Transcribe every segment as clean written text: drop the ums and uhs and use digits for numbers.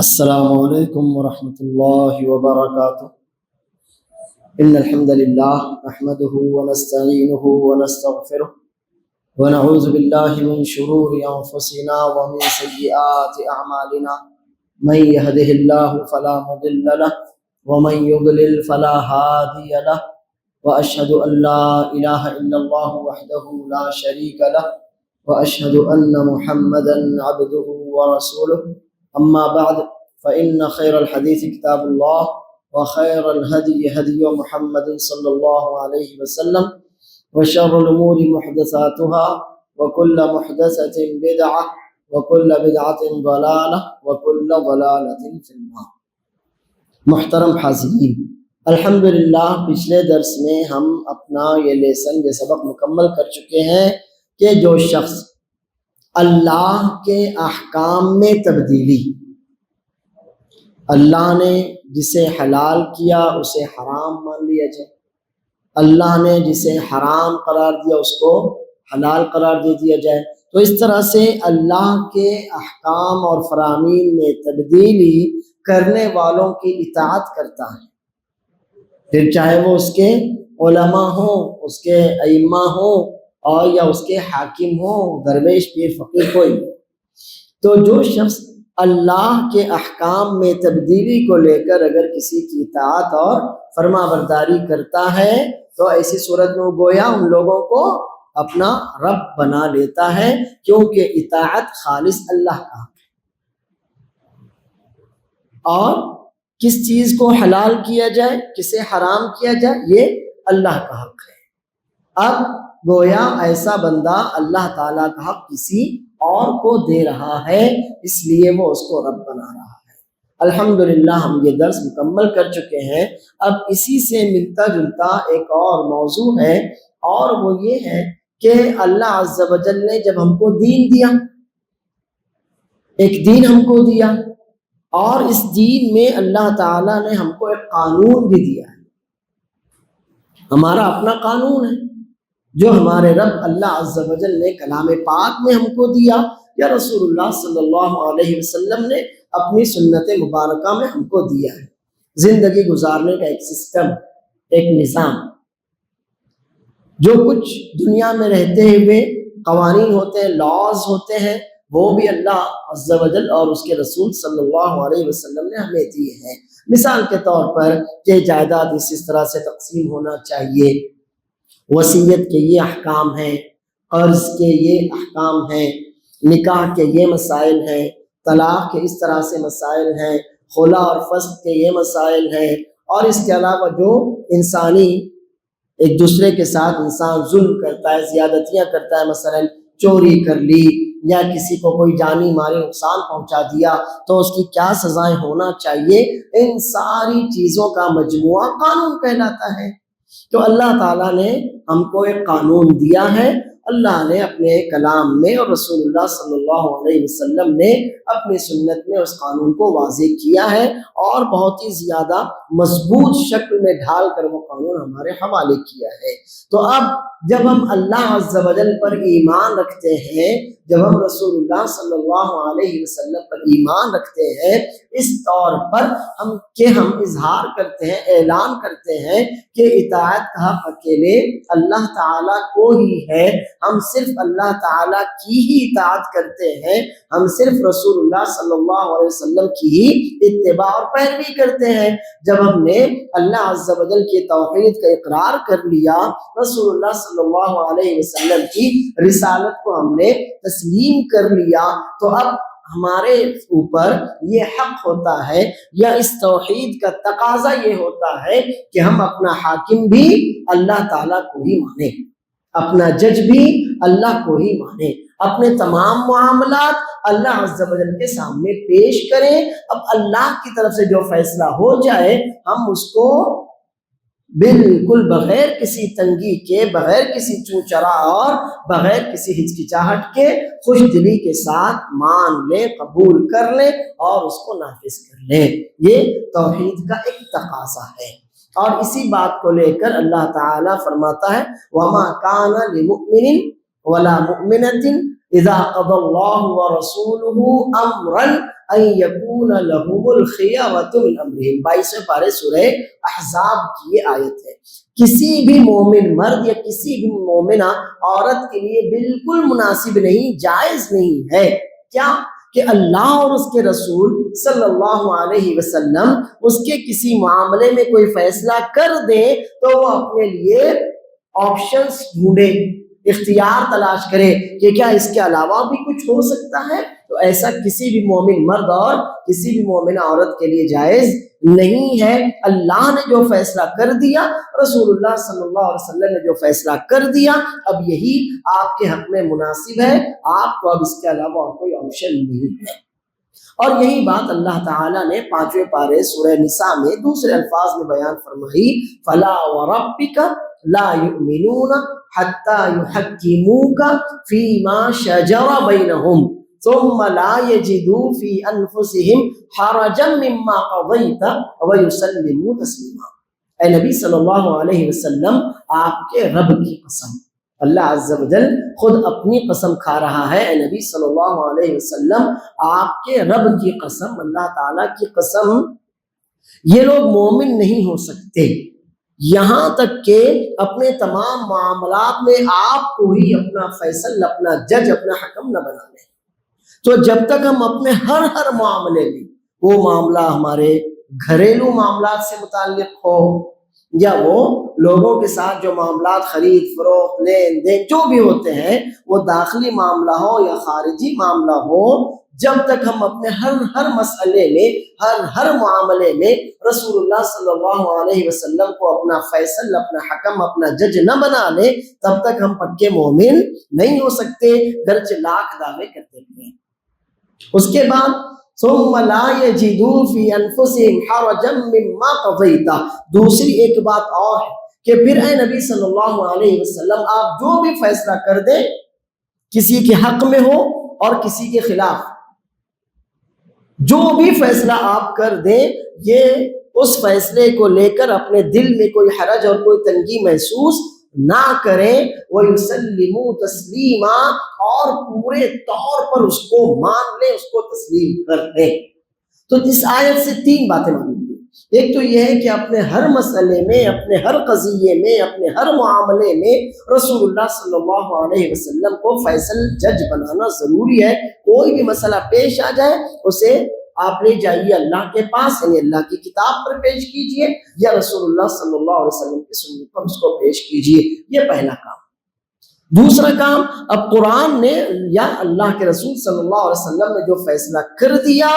السلام علیکم ورحمۃ اللہ وبرکاتہ ان الحمد للہ نحمده ونستعینه ونستغفره ونعوذ باللہ من شرور انفسنا ومن سیئات اعمالنا من يهده الله فلا مضل له ومن يضلل فلا هادي له واشهد ان لا اله الا الله وحده لا شريك له واشهد ان محمدا عبده ورسوله أما بعد فإن خير الحديث كتاب الله وخير الهدي هدي محمد صلى الله عليه وسلم وشر الأمور محدثاتها وكل محدثة بدعة وكل بدعة ضلالة وكل ضلالة في النار. محترم حاضرین، الحمدللہ پچھلے درس میں ہم اپنا یہ سبق مکمل کر چکے ہیں کہ جو شخص اللہ کے احکام میں تبدیلی، اللہ نے جسے حلال کیا اسے حرام مان لیا جائے، اللہ نے جسے حرام قرار دیا اس کو حلال قرار دے دیا جائے، تو اس طرح سے اللہ کے احکام اور فرامین میں تبدیلی کرنے والوں کی اطاعت کرتا ہے، پھر چاہے وہ اس کے علماء ہوں، اس کے ائمہ ہوں اور یا اس کے حاکم ہوں، درویش پیر فقیر کوئی. تو جو شخص اللہ کے احکام میں تبدیلی کو لے کر اگر کسی کی اطاعت اور فرما برداری کرتا ہے تو ایسی صورت میں گویا ان لوگوں کو اپنا رب بنا لیتا ہے، کیونکہ اطاعت خالص اللہ کا حق ہے، اور کس چیز کو حلال کیا جائے کسے حرام کیا جائے یہ اللہ کا حق ہے. اب گویا ایسا بندہ اللہ تعالیٰ کا حق کسی اور کو دے رہا ہے، اس لیے وہ اس کو رب بنا رہا ہے. الحمدللہ ہم یہ درس مکمل کر چکے ہیں. اب اسی سے ملتا جلتا ایک اور موضوع ہے، اور وہ یہ ہے کہ اللہ عز و جل نے جب ہم کو دین دیا، ایک دین ہم کو دیا، اور اس دین میں اللہ تعالیٰ نے ہم کو ایک قانون بھی دیا ہے، ہمارا اپنا قانون ہے جو ہمارے رب اللہ عز و جل نے کلام پاک میں ہم کو دیا، یا رسول اللہ صلی اللہ علیہ وسلم نے اپنی سنت مبارکہ میں ہم کو دیا ہے. زندگی گزارنے کا ایک سسٹم، ایک نظام، جو کچھ دنیا میں رہتے ہوئے قوانین ہوتے ہیں، لاز ہوتے ہیں، وہ بھی اللہ عز و جل اور اس کے رسول صلی اللہ علیہ وسلم نے ہمیں دیے ہیں. مثال کے طور پر کہ جائیداد اس طرح سے تقسیم ہونا چاہیے، وصیت کے یہ احکام ہیں، قرض کے یہ احکام ہیں، نکاح کے یہ مسائل ہیں، طلاق کے اس طرح سے مسائل ہیں، خلا اور فسخ کے یہ مسائل ہیں، اور اس کے علاوہ جو انسانی ایک دوسرے کے ساتھ انسان ظلم کرتا ہے، زیادتیاں کرتا ہے، مثلا چوری کر لی یا کسی کو کوئی جانی مالی نقصان پہنچا دیا تو اس کی کیا سزائیں ہونا چاہیے، ان ساری چیزوں کا مجموعہ قانون کہلاتا ہے. تو اللہ تعالیٰ نے ہم کو ایک قانون دیا ہے، اللہ نے اپنے کلام میں اور رسول اللہ صلی اللہ علیہ وسلم نے اپنی سنت میں اس قانون کو واضح کیا ہے، اور بہت ہی زیادہ مضبوط شکل میں ڈھال کر وہ قانون ہمارے حوالے کیا ہے. تو اب جب ہم اللہ عز و جل پر ایمان رکھتے ہیں، جب ہم رسول اللہ صلی اللہ علیہ وسلم پر ایمان رکھتے ہیں، اس طور پر ہم اظہار کرتے ہیں، اعلان کرتے ہیں کہ اطاعت کا حق اکیلے اللہ تعالیٰ کو ہی ہے، ہم صرف اللہ تعالیٰ کی ہی اطاعت کرتے ہیں، ہم صرف رسول اللہ صلی اللہ علیہ وسلم کی ہی اتباع اور پیروی کرتے ہیں. جب ہم نے اللہ عز و جل کی توحید کا اقرار کر لیا، رسول اللہ صلی اللہ علیہ وسلم کی رسالت کو ہم نے تسلیم کر لیا، تو اب ہمارے اوپر یہ حق ہوتا ہے، یا اس توحید کا تقاضا یہ ہوتا ہے کہ ہم اپنا حاکم بھی اللہ تعالیٰ کو ہی مانیں، اپنا جج بھی اللہ کو ہی مانیں، اپنے تمام معاملات اللہ عز و جل کے سامنے پیش کریں. اب اللہ کی طرف سے جو فیصلہ ہو جائے ہم اس کو بالکل بغیر کسی تنگی کے، بغیر کسی چوچرا اور بغیر کسی ہچکچاہٹ کے خوش دلی کے ساتھ مان لیں، قبول کر لیں اور اس کو نافذ کر لیں. یہ توحید کا ایک تقاضا ہے. اور اسی بات کو لے کر اللہ تعالیٰ فرماتا ہے وَمَا كَانَ لِمُؤْمِنٍ وَلَا مُؤْمِنَةٍ اذا قضى الله ورسوله امرا ان يكون لهم الخيرة من امرهم، 22 پارے سورہ احزاب کی یہ آیت ہے۔ کسی بھی مومن مرد یا کسی بھی مومنہ عورت کے لیے بالکل مناسب نہیں، جائز نہیں ہے کیا کہ اللہ اور اس کے رسول صلی اللہ علیہ وسلم اس کے کسی معاملے میں کوئی فیصلہ کر دیں تو وہ اپنے لیے آپشنز ڈھونڈے، اختیار تلاش کرے کہ کیا اس کے علاوہ بھی کچھ ہو سکتا ہے۔ تو ایسا کسی بھی مومن مرد اور کسی بھی مومن عورت کے لیے جائز نہیں ہے۔ اللہ نے جو فیصلہ کر دیا، رسول اللہ صلی اللہ علیہ وسلم نے جو فیصلہ کر دیا، اب یہی آپ کے حق میں مناسب ہے، آپ کو اب اس کے علاوہ اور کوئی آپشن نہیں ہے۔ اور یہی بات اللہ تعالیٰ نے 5ویں پارے سورہ نساء میں دوسرے الفاظ میں بیان فرمائی، فَلَا وَرَبِّكَ لَا يُؤْمِنُونَ حَتَّى يُحَكِّمُوكَ فِي مَا شَجَرَ بَيْنَهُمْ ثُمَّ لَا يَجِدُوا فِي أَنفُسِهِمْ حَرَجًا مِّمَّا قَضَيْتَ وَيُسَلِّمُوا تَسْلِيمًا۔ اے نبی صلی اللہ علیہ وسلم، آپ کے رب کی قسم، اللہ عز و جل خود اپنی قسم کھا رہا ہے، اے نبی صلی اللہ علیہ وسلم آپ کے رب کی قسم، اللہ تعالیٰ کی قسم، یہ لوگ مومن نہیں ہو سکتے یہاں تک کہ اپنے تمام معاملات میں آپ کو ہی اپنا فیصل، اپنا جج، اپنا حکم نہ بنا لیں۔ تو جب تک ہم اپنے ہر معاملے میں، وہ معاملہ ہمارے گھریلو معاملات سے متعلق ہو یا وہ لوگوں کے ساتھ جو معاملات خرید فروخت لین دین جو بھی ہوتے ہیں، وہ داخلی معاملہ ہو یا خارجی معاملہ ہو، جب تک ہم اپنے ہر مسئلے میں، ہر معاملے میں رسول اللہ صلی اللہ علیہ وسلم کو اپنا فیصل، اپنا حکم، اپنا جج نہ بنا لیں، تب تک ہم پکے مومن نہیں ہو سکتے، گرچہ لاکھ دعوے کرتے ہیں۔ اس کے بعد ثم لا يجدوا في انفسهم حرجا مما قضيت، دوسری ایک بات اور ہے کہ پھر اے نبی صلی اللہ علیہ وسلم آپ جو بھی فیصلہ کر دیں، کسی کے حق میں ہو اور کسی کے خلاف، جو بھی فیصلہ آپ کر دیں، یہ اس فیصلے کو لے کر اپنے دل میں کوئی حرج اور کوئی تنگی محسوس نہ کریں، وَيُسَلِّمُوا تَسْلِيمًا، اور پورے طور پر اس کو مان لیں، اس کو تسلیم کر دیں۔ تو اس آیت سے 3 باتیں معلوم ہوئی۔ ایک تو یہ ہے کہ اپنے ہر مسئلے میں، اپنے ہر قضیے میں، اپنے ہر معاملے میں رسول اللہ صلی اللہ علیہ وسلم کو فیصل جج بنانا ضروری ہے۔ کوئی بھی مسئلہ پیش آ جائے، اسے آپ لے جائیے اللہ کے پاس، یعنی اللہ کی کتاب پر پیش کیجئے یا رسول اللہ صلی اللہ علیہ وسلم کی سنت پر اس کو پیش کیجئے، یہ پہلا کام۔ دوسرا کام، اب قرآن نے یا اللہ کے رسول صلی اللہ علیہ وسلم نے جو فیصلہ کر دیا،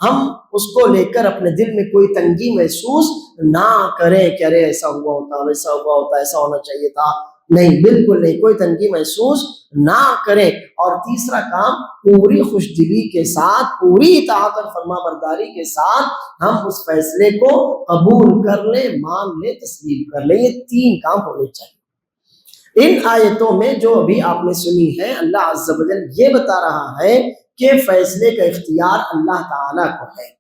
ہم اس کو لے کر اپنے دل میں کوئی تنگی محسوس نہ کریں کہ ارے ایسا ہوا ہوتا، ویسا ہوا ہوتا، ایسا ہونا چاہیے تھا، نہیں، بالکل نہیں، کوئی تنگی محسوس نہ کریں۔ اور تیسرا کام، پوری خوش دلی کے ساتھ، پوری اطاعت اور فرما برداری کے ساتھ ہم اس فیصلے کو قبول کر لیں، مان لیں، تسلیم کر لیں۔ یہ 3 کام ہونے چاہیے۔ ان آیتوں میں جو ابھی آپ نے سنی ہے، اللہ عز و جل یہ بتا رہا ہے کہ فیصلے کا اختیار اللہ تعالیٰ کو ہے۔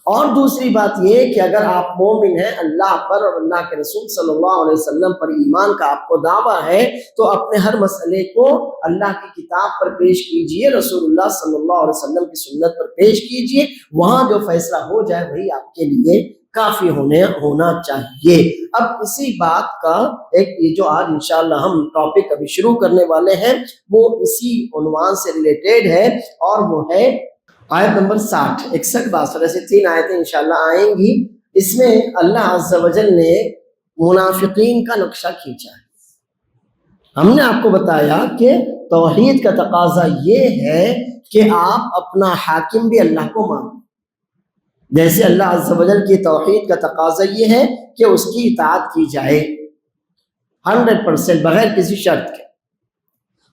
اور دوسری بات یہ کہ اگر آپ مومن ہیں، اللہ پر اور اللہ کے رسول صلی اللہ علیہ وسلم پر ایمان کا آپ کو دعویٰ ہے، تو اپنے ہر مسئلے کو اللہ کی کتاب پر پیش کیجئے، رسول اللہ صلی اللہ علیہ وسلم کی سنت پر پیش کیجئے، وہاں جو فیصلہ ہو جائے وہی آپ کے لیے کافی ہونا چاہیے۔ اب اسی بات کا ایک یہ جو آج انشاءاللہ ہم ٹاپک ابھی شروع کرنے والے ہیں، وہ اسی عنوان سے ریلیٹڈ ہے، اور وہ ہے آیت نمبر 60، 61 سے 3 آیتیں انشاءاللہ آئیں گی۔ اس میں اللہ عز و جل نے منافقین کا نقشہ کھینچا ہے۔ ہم نے آپ کو بتایا کہ توحید کا تقاضا یہ ہے کہ آپ اپنا حاکم بھی اللہ کو مانیں، جیسے اللہ عز و جل کی توحید کا تقاضا یہ ہے کہ اس کی اطاعت کی جائے 100% بغیر کسی شرط کے۔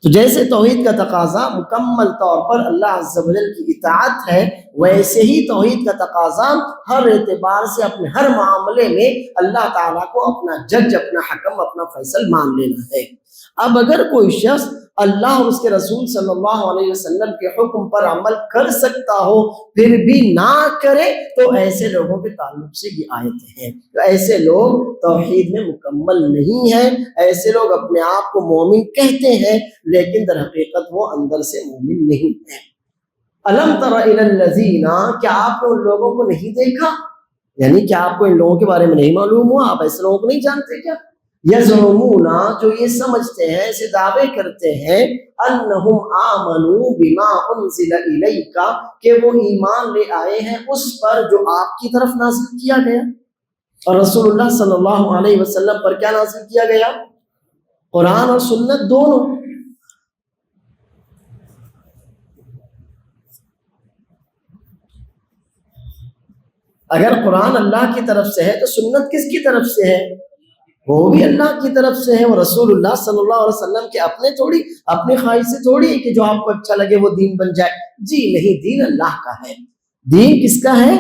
تو جیسے توحید کا تقاضا مکمل طور پر اللہ عز و جل کی اطاعت ہے، ویسے ہی توحید کا تقاضا ہر اعتبار سے اپنے ہر معاملے میں اللہ تعالیٰ کو اپنا جج، اپنا حکم، اپنا فیصل مان لینا ہے۔ اب اگر کوئی شخص اللہ اور اس کے رسول صلی اللہ علیہ وسلم کے حکم پر عمل کر سکتا ہو پھر بھی نہ کرے تو ایسے لوگوں کے تعلق سے یہ آیتیں ہیں. تو ایسے لوگ توحید میں مکمل نہیں ہیں. ایسے لوگ اپنے آپ کو مومن کہتے ہیں لیکن در حقیقت وہ اندر سے مومن نہیں ہیں. الم تر الی الذین، کیا آپ نے ان لوگوں کو نہیں دیکھا، یعنی کیا آپ کو ان لوگوں کے بارے میں نہیں معلوم ہوا؟ آپ ایسے لوگوں کو نہیں جانتے کیا؟ یزعمون، جو یہ سمجھتے ہیں، ایسے دعوے کرتے ہیں، انہم آمنوا بما انزل الیک، کہ وہ ایمان لے آئے ہیں اس پر جو آپ کی طرف نازل کیا گیا. اور رسول اللہ صلی اللہ علیہ وسلم پر کیا نازل کیا گیا؟ قرآن اور سنت دونوں. اگر قرآن اللہ کی طرف سے ہے تو سنت کس کی طرف سے ہے؟ وہ بھی اللہ کی طرف سے ہے. وہ رسول اللہ صلی اللہ علیہ وسلم کے اپنی خواہش سے تھوڑی ہے کہ جو آپ کو اچھا لگے وہ دین بن جائے. جی نہیں، دین اللہ کا ہے. دین کس کا ہے؟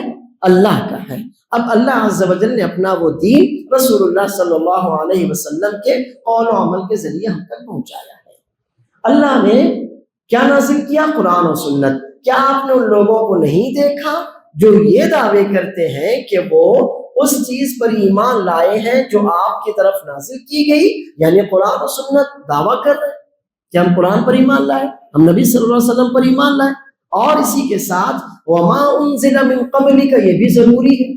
اللہ کا ہے. اب اللہ عز و جل نے اپنا وہ دین رسول اللہ صلی اللہ علیہ وسلم کے قول و عمل کے ذریعے ہم تک پہنچایا ہے. اللہ نے کیا نازل کیا؟ قرآن و سنت. کیا آپ نے ان لوگوں کو نہیں دیکھا جو یہ دعوے کرتے ہیں کہ وہ اس چیز پر ایمان لائے ہیں جو آپ کی طرف نازل کی گئی، یعنی قرآن و سنت؟ دعویٰ کر رہے ہیں کہ ہم قرآن پر ایمان لائے، ہم نبی صلی اللہ علیہ وسلم پر ایمان لائے، اور اسی کے ساتھ وما انزل من قبلک، یہ بھی ضروری ہے.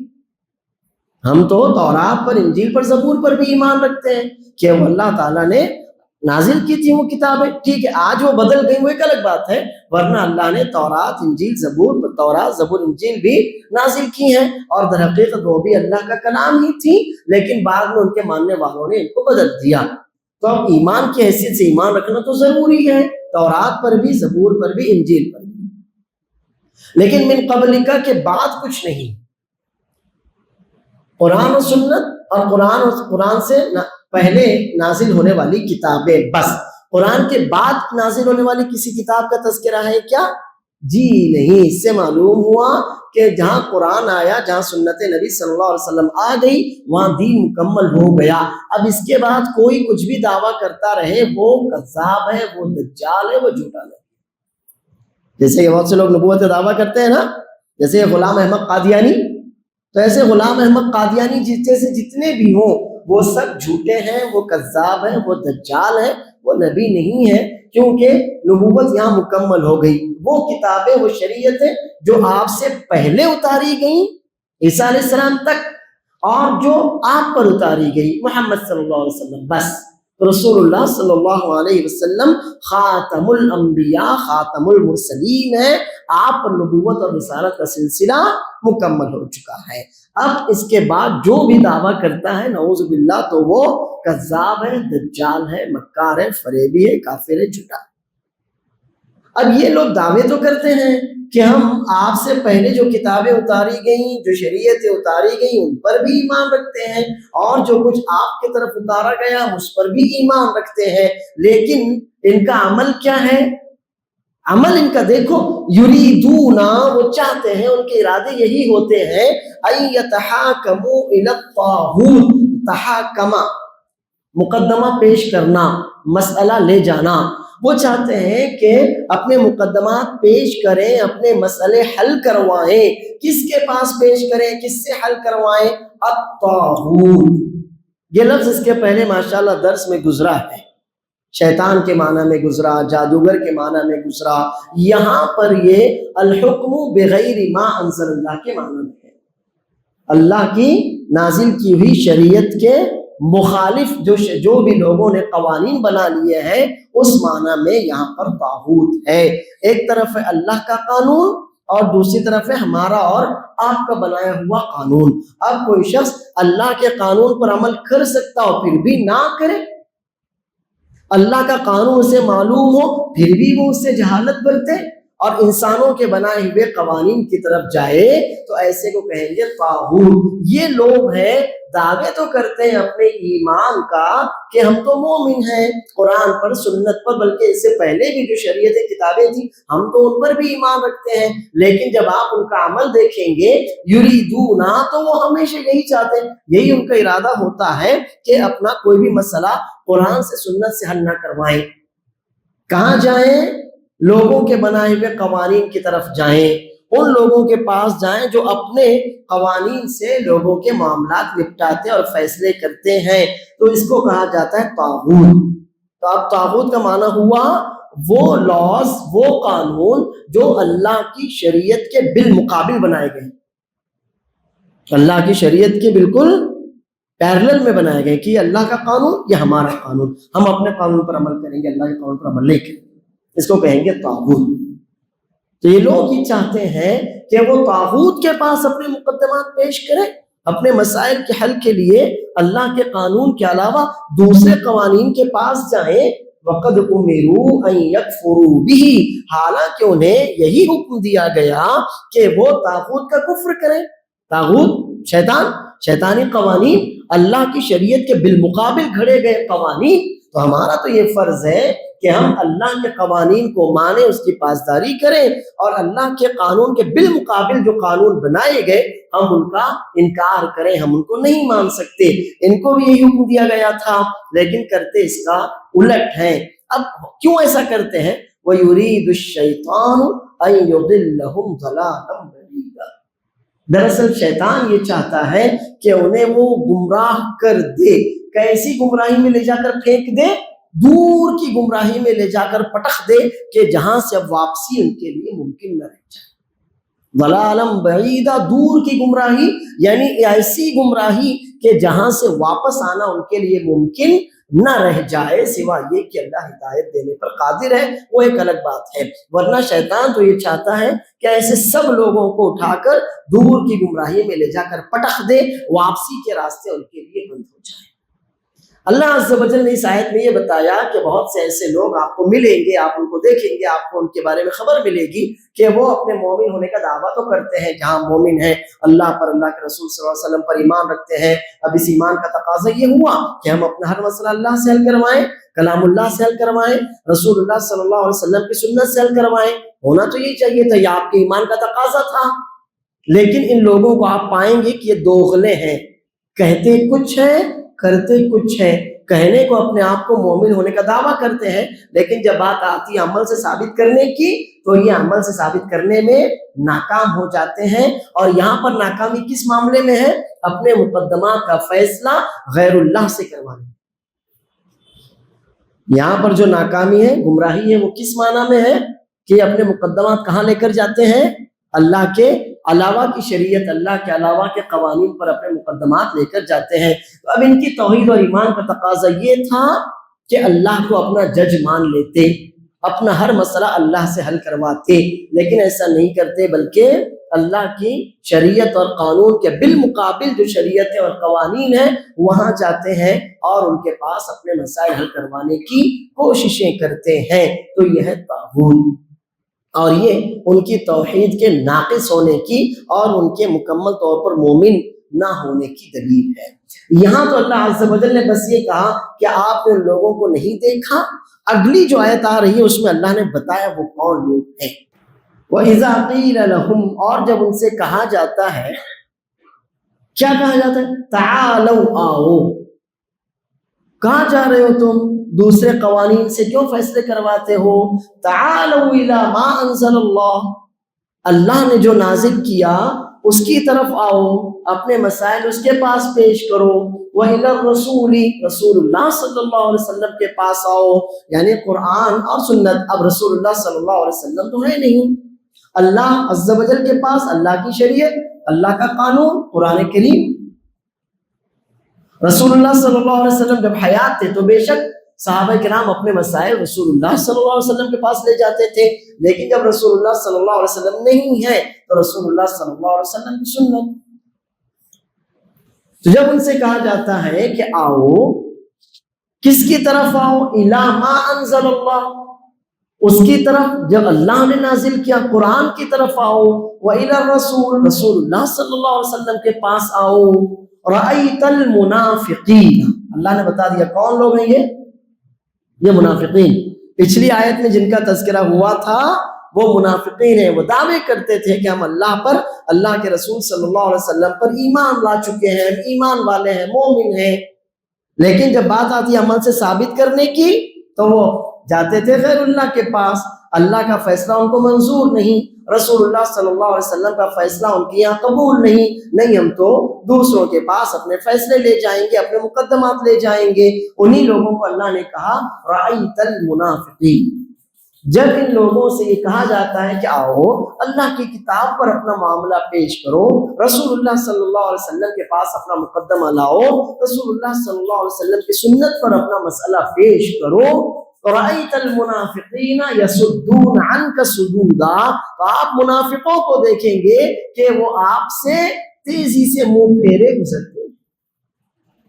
ہم تو تورات پر، انجیل پر، زبور پر بھی ایمان رکھتے ہیں کہ وہ اللہ تعالیٰ نے نازل کی تھی وہ کتابیں. ٹھیک ہے، آج وہ بدل گئی، وہ ایک الگ بات ہے، ورنہ اللہ نے تورات، انجیل، زبور، انجیل بھی نازل کی ہیں، اور در حقیقت وہ بھی اللہ کا کلام ہی تھی، لیکن بعد میں ان کے ماننے والوں نے ان کو بدل دیا. تو اب ایمان کی حیثیت سے ایمان رکھنا تو ضروری ہے، تورات پر بھی، زبور پر بھی، انجیل پر بھی، لیکن من قبلک کے بعد کچھ نہیں. قرآن و سنت اور قرآن سے پہلے نازل ہونے والی کتابیں بس. قرآن کے بعد نازل ہونے والی کسی کتاب کا تذکرہ ہے کیا؟ جی نہیں. اس سے معلوم ہوا کہ جہاں قرآن آیا، جہاں سنت نبی صلی اللہ علیہ وسلم آ گئی، وہاں دین مکمل ہو گیا. اب اس کے بعد کوئی کچھ بھی دعویٰ کرتا رہے وہ کذاب ہے، وہ دجال ہے، وہ جھوٹا ہے. جیسے کہ بہت سے لوگ نبوت دعویٰ کرتے ہیں نا، جیسے غلام احمد قادیانی، تو ایسے غلام احمد قادیانی جیسے جتنے بھی ہوں وہ سب جھوٹے ہیں، وہ کذاب ہیں، وہ دجال ہیں، وہ نبی نہیں ہے، کیونکہ نبوت یہاں مکمل ہو گئی. وہ کتابیں، وہ شریعتیں جو آپ سے پہلے اتاری گئیں عیسیٰ علیہ السلام تک، اور جو آپ پر اتاری گئی محمد صلی اللہ علیہ وسلم، بس. رسول اللہ صلی اللہ علیہ وسلم خاتم الانبیاء، خاتم المرسلین ہے. آپ پر نبوت اور رسالت کا سلسلہ مکمل ہو چکا ہے. اب اس کے بعد جو بھی دعویٰ کرتا ہے نعوذ باللہ تو وہ کذاب ہے، دجال ہے، مکار ہے، فریبی ہے، کافر ہے، جھوٹا. اب یہ لوگ دعوے تو کرتے ہیں کہ ہم آپ سے پہلے جو کتابیں اتاری گئیں، جو شریعتیں اتاری گئیں، ان پر بھی ایمان رکھتے ہیں، اور جو کچھ آپ کی طرف اتارا گیا اس پر بھی ایمان رکھتے ہیں، لیکن ان کا عمل کیا ہے؟ عمل ان کا دیکھو، یریدون، وہ چاہتے ہیں، ان کے ارادے یہی ہوتے ہیں، ان یتحاکموا الی الطاغوت. تحاکما، مقدمہ پیش کرنا، مسئلہ لے جانا. وہ چاہتے ہیں کہ اپنے مقدمات پیش کریں، اپنے مسئلے حل کروائیں. کس کے پاس پیش کریں، کس سے حل کروائیں؟ الطاغوت. یہ لفظ اس کے پہلے ماشاءاللہ درس میں گزرا ہے، شیطان کے معنی میں گزرا، جادوگر کے معنی میں گزرا. یہاں پر یہ الحکم بغیر ما انزل اللہ کے معنی میں ہے. اللہ کی نازل کی ہوئی شریعت کے مخالف جو بھی لوگوں نے قوانین بنا لیے ہیں اس معنی میں یہاں پر طاغوت ہے. ایک طرف ہے اللہ کا قانون اور دوسری طرف ہے ہمارا اور آپ کا بنایا ہوا قانون. اب کوئی شخص اللہ کے قانون پر عمل کر سکتا ہو پھر بھی نہ کرے، اللہ کا قانون اسے معلوم ہو پھر بھی وہ اس سے جہالت برتے، اور انسانوں کے بنائے ہوئے قوانین کی طرف جائے تو ایسے کو کہیں گے طاغوت۔ یہ لوگ ہیں دعوے تو کرتے ہیں اپنے ایمان کا کہ ہم تو مومن ہیں قرآن پر سنت پر، بلکہ اس سے پہلے بھی جو شریعت کتابیں تھیں ہم تو ان پر بھی ایمان رکھتے ہیں، لیکن جب آپ ان کا عمل دیکھیں گے یریدونا تو وہ ہمیشہ یہی چاہتے ہیں، یہی ان کا ارادہ ہوتا ہے کہ اپنا کوئی بھی مسئلہ قرآن سے سنت سے حل نہ کروائیں۔ کہاں جائیں؟ لوگوں کے بنائے ہوئے قوانین کی طرف جائیں، ان لوگوں کے پاس جائیں جو اپنے قوانین سے لوگوں کے معاملات نپٹاتے اور فیصلے کرتے ہیں، تو اس کو کہا جاتا ہے طاغوت۔ تو اب طاغوت کا معنی ہوا وہ لاز، وہ قانون جو اللہ کی شریعت کے بالمقابل بنائے گئے، اللہ کی شریعت کے بالکل پیرلل میں بنائے گئے کہ یہ اللہ کا قانون، یہ ہمارا قانون، ہم اپنے قانون پر عمل کریں گے، اللہ کے قانون پر عمل نہیں کریں گے، اس کو کہیں گے طاغوت۔ تو یہ لوگ یہ چاہتے ہیں کہ وہ طاغوت کے پاس اپنے مقدمات پیش کریں، اپنے مسائل کے حل کے لیے اللہ کے قانون کے علاوہ دوسرے قوانین کے پاس جائیں۔ وَقَدْ أُمِرُوا أَن يَكْفُرُوا بِهِ، حالانکہ انہیں یہی حکم دیا گیا کہ وہ طاغوت کا کفر کریں۔ طاغوت شیطانی قوانین، اللہ کی شریعت کے بالمقابل گھڑے گئے قوانین، تو ہمارا تو یہ فرض ہے کہ ہم اللہ کے قوانین کو مانیں، اس کی پاسداری کریں، اور اللہ کے قانون کے بالمقابل جو قانون بنائے گئے ہم ان کا انکار کریں، ہم ان کو نہیں مان سکتے۔ ان کو بھی یہی حکم دیا گیا تھا، لیکن کرتے اس کا الٹ ہیں۔ اب کیوں ایسا کرتے ہیں؟ وَيُرِيدُ الشَّيْطَانُ أَن يُضِلَّهُمْ ضَلَالًا بَعِيدًا، دراصل شیطان یہ چاہتا ہے کہ انہیں وہ گمراہ کر دے، کیسی گمراہی میں لے جا کر پھینک دے؟ دور کی گمراہی میں لے جا کر پٹخ دے کہ جہاں سے اب واپسی ان کے لیے ممکن نہ رہ جائے۔ ضلالم بعیدہ، دور کی گمراہی، یعنی ایسی گمراہی کہ جہاں سے واپس آنا ان کے لیے ممکن نہ رہ جائے، سوا یہ کہ اللہ ہدایت دینے پر قادر ہے، وہ ایک الگ بات ہے۔ ورنہ شیطان تو یہ چاہتا ہے کہ ایسے سب لوگوں کو اٹھا کر دور کی گمراہی میں لے جا کر پٹخ دے، واپسی کے راستے ان کے لیے بند ہو جائے۔ اللہ عز و جل نے اس آیت میں یہ بتایا کہ بہت سے ایسے لوگ آپ کو ملیں گے، آپ ان کو دیکھیں گے، آپ کو ان کے بارے میں خبر ملے گی کہ وہ اپنے مومن ہونے کا دعویٰ تو کرتے ہیں کہ ہاں مومن ہیں، اللہ پر، اللہ کے رسول صلی اللہ علیہ وسلم پر ایمان رکھتے ہیں۔ اب اس ایمان کا تقاضا یہ ہوا کہ ہم اپنا ہر مسئلہ اللہ سے حل کروائیں، کلام اللہ سے حل کروائیں، رسول اللہ صلی اللہ علیہ وسلم کی سنت سے حل کروائیں۔ ہونا تو یہی چاہیے تھا، یہ آپ کے ایمان کا تقاضا تھا، لیکن ان لوگوں کو آپ پائیں گے کہ یہ دوغلے ہیں، کہتے کچھ ہے کرتے کچھ ہے، کہنے کو اپنے آپ کو مومن ہونے کا دعویٰ کرتے ہیں، لیکن جب بات آتی ہے عمل سے ثابت کرنے کی تو یہ عمل سے ثابت کرنے میں ناکام ہو جاتے ہیں۔ اور یہاں پر ناکامی کس معاملے میں ہے؟ اپنے مقدمات کا فیصلہ غیر اللہ سے کروانے۔ یہاں پر جو ناکامی ہے، گمراہی ہے، وہ کس معنی میں ہے کہ اپنے مقدمات کہاں لے کر جاتے ہیں؟ اللہ کے علاوہ کی شریعت، اللہ کے علاوہ کے قوانین پر اپنے مقدمات لے کر جاتے ہیں۔ تو اب ان کی توحید اور ایمان کا تقاضا یہ تھا کہ اللہ کو اپنا جج مان لیتے، اپنا ہر مسئلہ اللہ سے حل کرواتے، لیکن ایسا نہیں کرتے، بلکہ اللہ کی شریعت اور قانون کے بالمقابل جو شریعتیں اور قوانین ہیں وہاں جاتے ہیں اور ان کے پاس اپنے مسائل حل کروانے کی کوششیں کرتے ہیں۔ تو یہ ہے طاغوت، اور یہ ان کی توحید کے ناقص ہونے کی اور ان کے مکمل طور پر مومن نہ ہونے کی دلیل ہے۔ یہاں تو اللہ عز و جل نے بس یہ کہا کہ آپ نے ان لوگوں کو نہیں دیکھا۔ اگلی جو آیت آ رہی ہے اس میں اللہ نے بتایا وہ کون لوگ ہیں۔ وَإِذَا قِيلَ لَهُمْ، اور جب ان سے کہا جاتا ہے، کیا کہا جاتا ہے؟ تَعَالَوْا، آؤ۔ کہاں جا رہے ہو تم؟ دوسرے قوانین سے کیوں فیصلے کرواتے ہو؟ تعالوا الی ما انزل اللہ، اللہ نے جو نازل کیا اس کی طرف آؤ، اپنے مسائل اس کے پاس پیش کرو۔ وَإِلَى الرَّسُولِ، رسول اللہ صلی اللہ علیہ وسلم کے پاس آؤ، یعنی قرآن اور سنت۔ اب رسول اللہ صلی اللہ علیہ وسلم تو ہے نہیں، اللہ عز و جل کے پاس اللہ کی شریعت، اللہ کا قانون، قرآن کریم۔ رسول اللہ صلی اللہ علیہ وسلم جب حیات تھے تو بے شک صحابہ کرام اپنے مسائل رسول اللہ صلی اللہ علیہ وسلم کے پاس لے جاتے تھے، لیکن جب رسول اللہ صلی اللہ علیہ وسلم نہیں ہے تو رسول اللہ صلی اللہ علیہ وسلم کی سنت۔ تو جب ان سے کہا جاتا ہے کہ آؤ، کس کی طرف آؤ؟ الی ما انزل اللہ، اس کی طرف جب اللہ نے نازل کیا قرآن کی طرف آؤ، وَإِلَى الرَّسُولِ رسول اللہ صلی اللہ علیہ وسلم کے پاس آؤ، رَأَيْتَ الْمُنَافِقِينَ اللہ نے بتا دیا کون لوگ ہیں یہ منافقین۔ پچھلی آیت میں جن کا تذکرہ ہوا تھا وہ منافقین ہیں، وہ دعوے کرتے تھے کہ ہم اللہ پر، اللہ کے رسول صلی اللہ علیہ وسلم پر ایمان لا چکے ہیں، ہم ایمان والے ہیں، مومن ہیں، لیکن جب بات آتی ہے عمل سے ثابت کرنے کی تو وہ جاتے تھے غیر اللہ کے پاس، اللہ کا فیصلہ ان کو منظور نہیں، رسول اللہ صلی اللہ علیہ وسلم کا فیصلہ ان کے یہاں قبول نہیں، ہم تو دوسروں کے پاس اپنے فیصلے لے جائیں گے، اپنے مقدمات لے جائیں گے۔ انہی لوگوں کو اللہ نے کہا رأیت المنافقین۔ جب ان لوگوں سے یہ کہا جاتا ہے کہ آؤ اللہ کی کتاب پر اپنا معاملہ پیش کرو، رسول اللہ صلی اللہ علیہ وسلم کے پاس اپنا مقدمہ لاؤ، رسول اللہ صلی اللہ علیہ وسلم کی سنت پر اپنا مسئلہ پیش کرو، رأیت المنافقین یصدون عنک صدودا، تو آپ منافقوں کو دیکھیں گے کہ وہ آپ سے تیزی سے منہ پھیرے گزرتے ہیں۔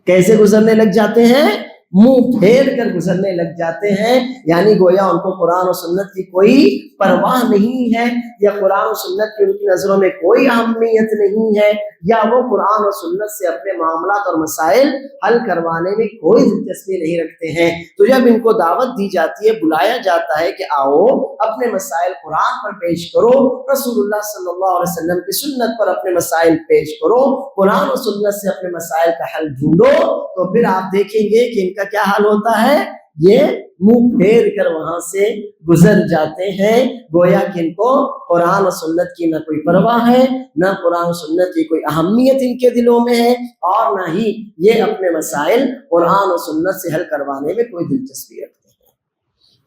کیسے گزرنے لگ جاتے ہیں؟ منہ پھیر کر گزرنے لگ جاتے ہیں، یعنی گویا ان کو قرآن و سنت کی کوئی پرواہ نہیں ہے، یا قرآن و سنت کی ان کی نظروں میں کوئی اہمیت نہیں ہے، یا وہ قرآن و سنت سے اپنے معاملات اور مسائل حل کروانے میں کوئی دلچسپی نہیں رکھتے ہیں۔ تو جب ان کو دعوت دی جاتی ہے، بلایا جاتا ہے کہ آؤ اپنے مسائل قرآن پر پیش کرو، رسول اللہ صلی اللہ علیہ وسلم کی سنت پر اپنے مسائل پیش کرو، قرآن و سنت سے اپنے مسائل کا حل ڈھونڈو، تو پھر آپ دیکھیں گے کہ ان کا کیا حال ہوتا ہے، یہ منہ پھیر کر وہاں سے گزر جاتے ہیں، گویا کہ ان کو قرآن و سنت کی نہ کوئی پرواہ ہے، نہ قرآن و سنت کی کوئی اہمیت ان کے دلوں میں ہے، اور نہ ہی یہ اپنے مسائل قرآن و سنت سے حل کروانے میں کوئی دلچسپی رکھتے ہیں۔